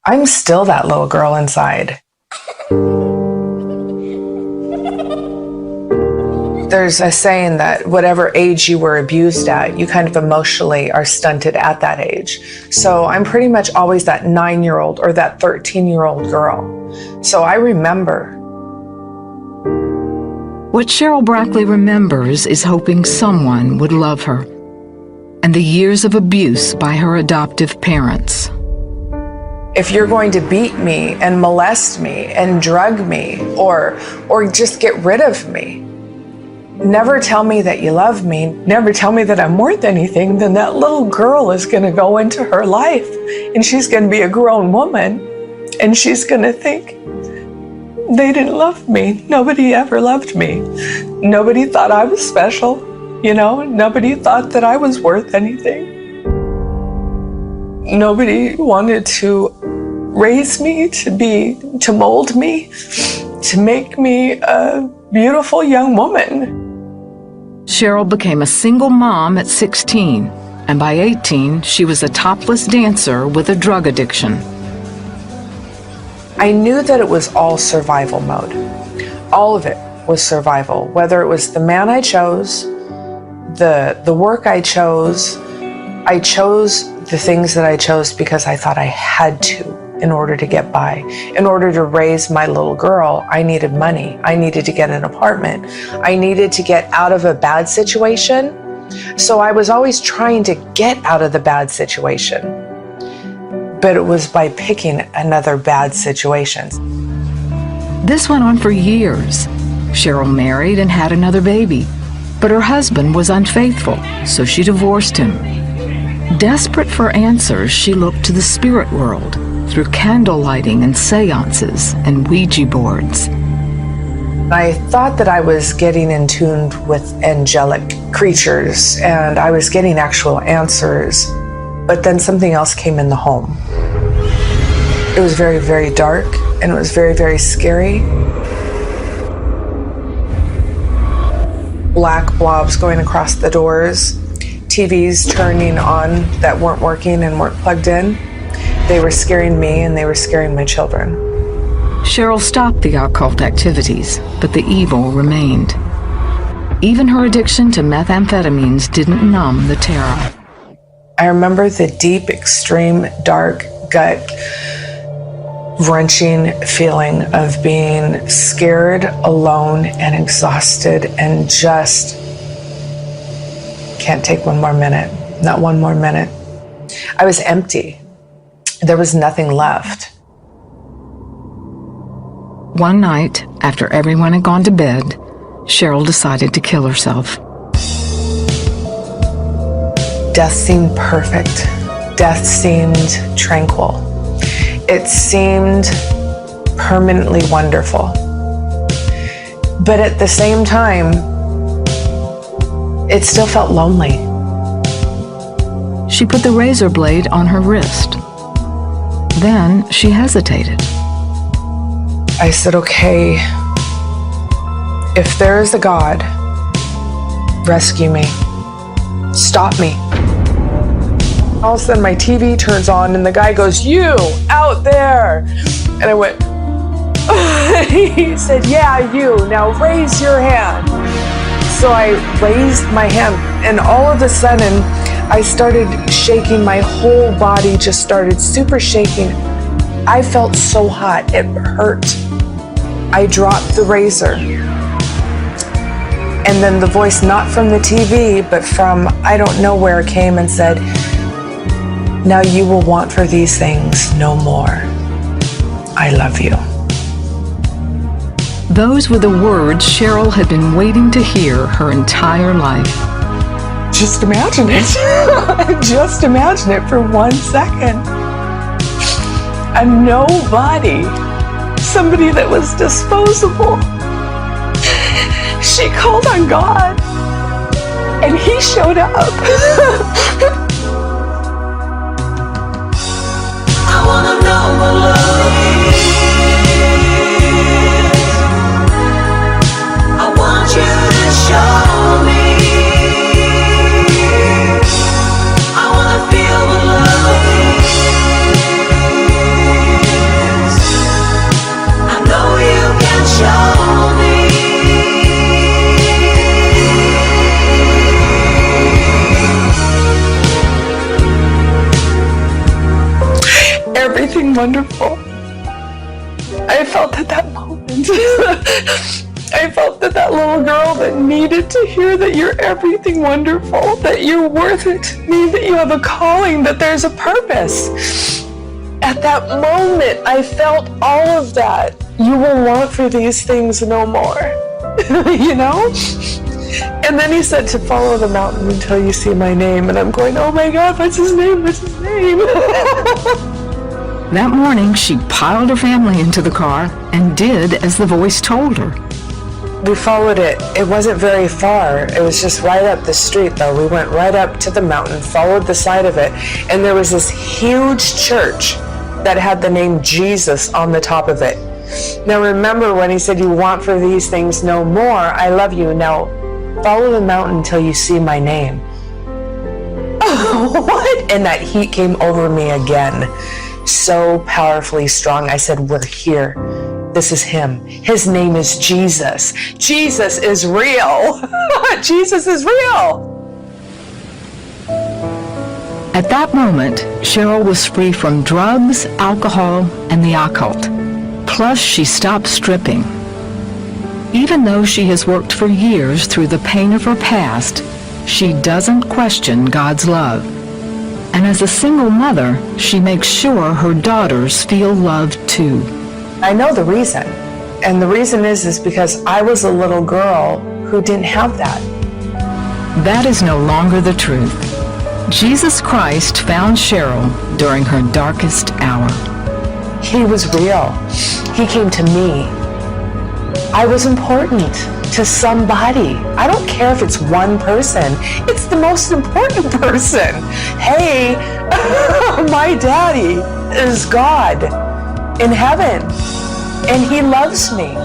I'm still that little girl inside. There's a saying that whatever age you were abused at, you kind of emotionally are stunted at that age. So I'm pretty much always that 9-year-old or that 13-year-old girl. So I remember. What Cheryl Brackley remembers is hoping someone would love her, and the years of abuse by her adoptive parents. If you're going to beat me and molest me and drug me or just get rid of me, never tell me that you love me, never tell me that I'm worth anything, then that little girl is going to go into her life and she's going to be a grown woman and she's going to think, they didn't love me. Nobody ever loved me. Nobody thought I was special. Nobody thought that I was worth anything. Nobody wanted to raise me, to mold me, to make me a beautiful young woman. Cheryl became a single mom at 16, and by 18, she was a topless dancer with a drug addiction. I knew that it was all survival mode. All of it was survival, whether it was the man I chose, the work I chose. I chose the things that I chose because I thought I had to in order to get by. In order to raise my little girl, I needed money. I needed to get an apartment. I needed to get out of a bad situation. So I was always trying to get out of the bad situation. But it was by picking another bad situation. This went on for years. Cheryl married and had another baby, but her husband was unfaithful, so she divorced him. Desperate for answers, she looked to the spirit world through candle lighting and seances and Ouija boards. I thought that I was getting in tune with angelic creatures and I was getting actual answers, but then something else came in the home. It was very, very dark and it was very, very scary. Black blobs going across the doors, TVs turning on that weren't working and weren't plugged in. They were scaring me and they were scaring my children. Cheryl stopped the occult activities, but the evil remained. Even her addiction to methamphetamines didn't numb the terror. I remember the deep, extreme, dark, gut-wrenching feeling of being scared, alone, and exhausted, and just can't take one more minute, not one more minute. I was empty. There was nothing left. One night, after everyone had gone to bed, Cheryl decided to kill herself. Death seemed perfect. Death seemed tranquil. It seemed permanently wonderful. But at the same time, it still felt lonely. She put the razor blade on her wrist. Then she hesitated. I said, okay, if there is a God, rescue me. Stop me. All of a sudden my TV turns on and the guy goes, "You out there." And I went, he said, "Yeah, you, now raise your hand." So I raised my hand and all of a sudden I started shaking. My whole body just started super shaking. I felt so hot, it hurt. I dropped the razor. And then the voice, not from the TV, but from I don't know where, came and said, "Now you will want for these things no more. I love you." Those were the words Cheryl had been waiting to hear her entire life. Just imagine it. Just imagine it for 1 second. A nobody. Somebody that was disposable. She called on God. And He showed up. I wanna know what love is. I want you to show me. I wanna feel what love is. wonderful. I felt at that moment. I felt that that little girl that needed to hear that you're everything wonderful, that you're worth it to me, that you have a calling, that there's a purpose. At that moment, I felt all of that. You will want for these things no more. You know? And then he said to follow the mountain until you see my name. And I'm going, oh my God, what's his name? What's his name? That morning, she piled her family into the car and did as the voice told her. We followed it. It wasn't very far. It was just right up the street, though. We went right up to the mountain, followed the side of it, and there was this huge church that had the name Jesus on the top of it. Now remember when he said, you want for these things no more, I love you. Now follow the mountain until you see my name. What? And that heat came over me again. So powerfully strong. I said, we're here. This is him. His name is Jesus. Jesus is real. Jesus is real. At that moment, Cheryl was free from drugs, alcohol, and the occult. Plus, she stopped stripping. Even though she has worked for years through the pain of her past, she doesn't question God's love. And as a single mother, she makes sure her daughters feel loved too. I know the reason. And the reason is because I was a little girl who didn't have that. That is no longer the truth. Jesus Christ found Cheryl during her darkest hour. He was real. He came to me. I was important to somebody. I don't care if it's one person. It's the most important person. Hey, my daddy is God in heaven, and he loves me.